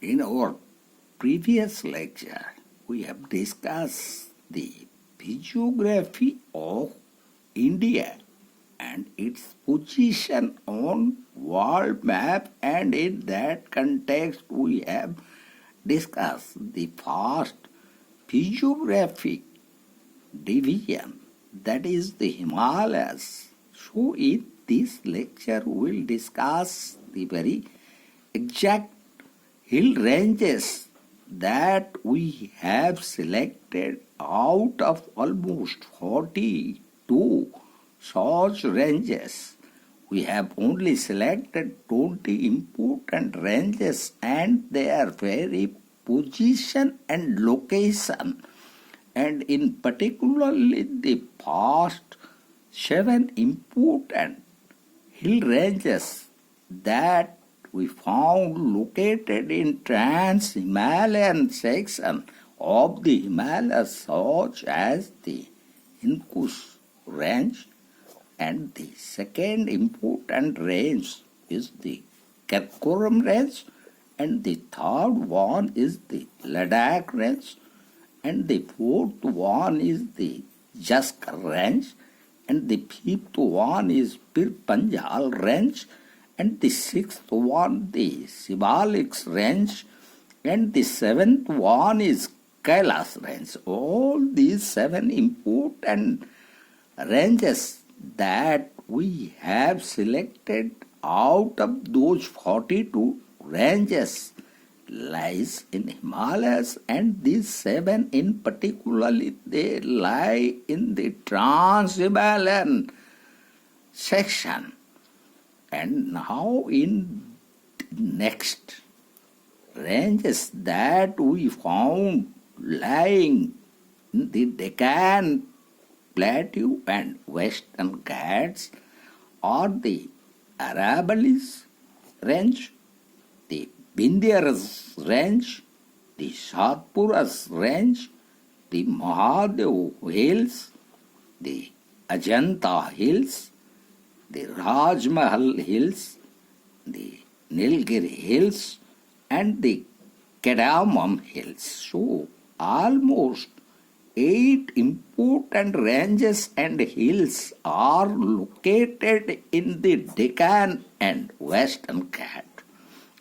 In our previous lecture, we have discussed the physiography of India and its position on world map, and in that context we have discussed the first physiographic division, that is the Himalayas. So in this lecture we will discuss the very exact hill ranges that we have selected out of almost 42 such ranges. We have only selected 20 important ranges and their very position and location, and in particularly the past 7 important hill ranges that we found located in Trans-Himalayan section of the Himalayas, such as the Hinkus range, and the second important range is the Karakoram range, and the third one is the Ladakh range, and the fourth one is the Jaskar range, and the fifth one is Pir Panjal range, and the sixth one the Shivaliks range, and the seventh one is Kailas range. All these 7 important ranges that we have selected out of those 42 ranges lies in Himalayas, and these 7 in particularly they lie in the Trans-Himalayan section. And now in next ranges that we found lying in the Deccan Plateau and Western Ghats are the Aravallis range, the Vindhyas range, the Satpuras range, the Mahadev hills, the Ajanta hills, the Rajmahal hills, the Nilgiri hills, and the Kadamam hills. So almost 8 important ranges and hills are located in the Deccan and Western Ghats.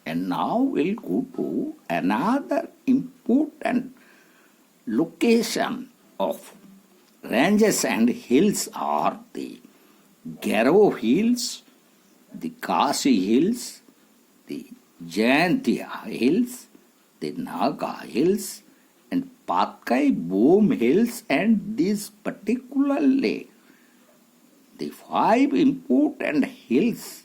And now we'll go to another important location of ranges and hills are the Garo hills, the Kasi hills, the Jayantia hills, the Naga hills, and Patkai Boom hills, and these particularly the 5 important hills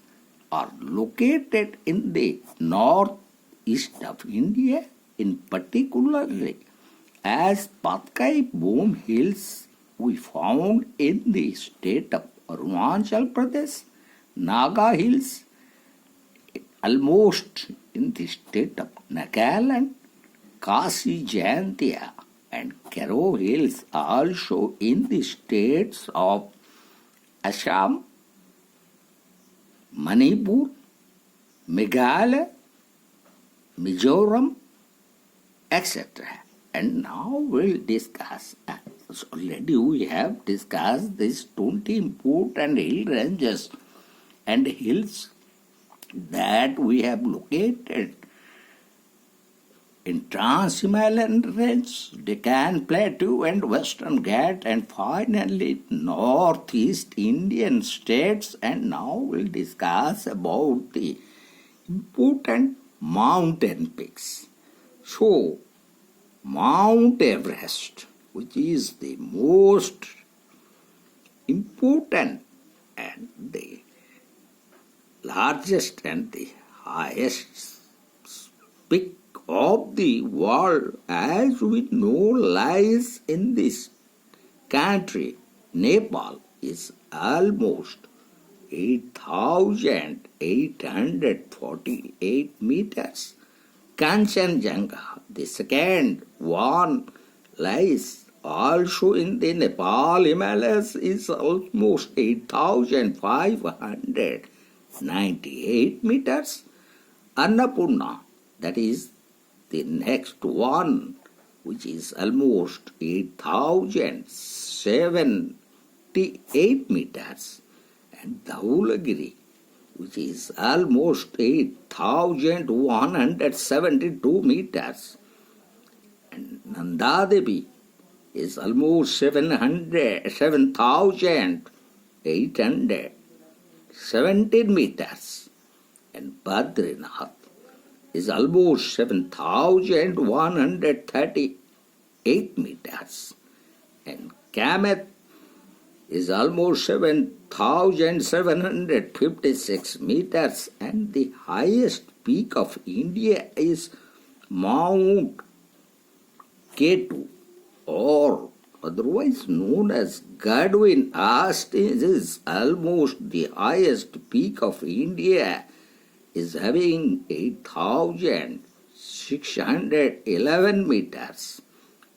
are located in the northeast of India, in particularly as Patkai Boom hills we found in the state of Arunachal Pradesh, Naga hills almost in the state of Nagaland, Kasi Jayantia and Garo hills also in the states of Assam, Manipur, Meghalaya, Mizoram, etc. And now we'll discuss, already we have discussed these 20 important hill ranges and hills that we have located in Trans-Himalayan range, Deccan Plateau and Western Ghats, and finally northeast Indian states. And now we'll discuss about the important mountain peaks. So, Mt.Evereste, which is the most important and the largest and the highest peak of the world, as we know, lies in this country, Nepal, is almost 8,848 meters. Kanchanjunga, the second one, lies also in the Nepal Himalayas, is almost 8,598 meters. Annapurna, that is the next one, which is almost 8,078 meters, and Dhaulagiri, which is almost 8,172 meters, and Nandadevi is almost 7,817 meters, and Badrinath is almost 7,138 meters, and Kamath is almost 7,756 meters, and the highest peak of India is Mount K2, or otherwise known as Godwin-Austen, is almost the highest peak of India, is having 8,611 meters,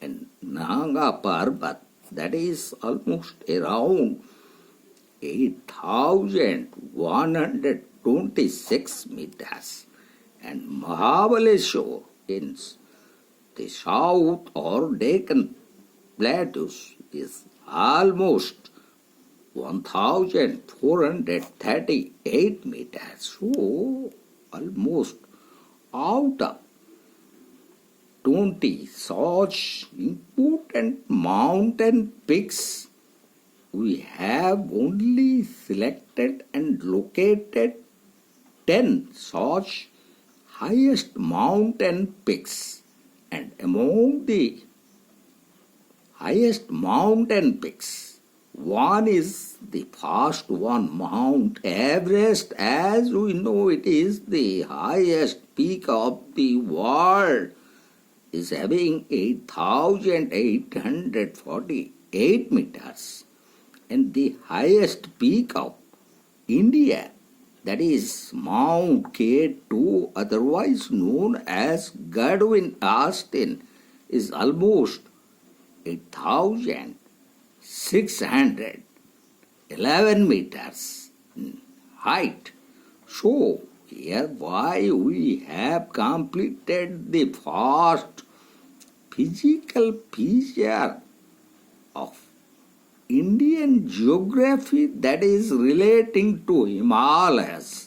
and Nanga Parbat, that is almost around 8,126 meters, and Mahabaleshwar in the south or Deccan plateaus is almost 1,438 meters. So, almost out of 20 such important mountain peaks, we have only selected and located 10 such highest mountain peaks. And among the highest mountain peaks, one is the first one, Mt.Evereste. As we know, it is the highest peak of the world, is having 8,848 meters. And the highest peak of India, that is Mount K2, otherwise known as Godwin-Austen, is almost 8,611 meters in height. So, hereby we have completed the first physical feature of Indian geography, that is relating to Himalayas.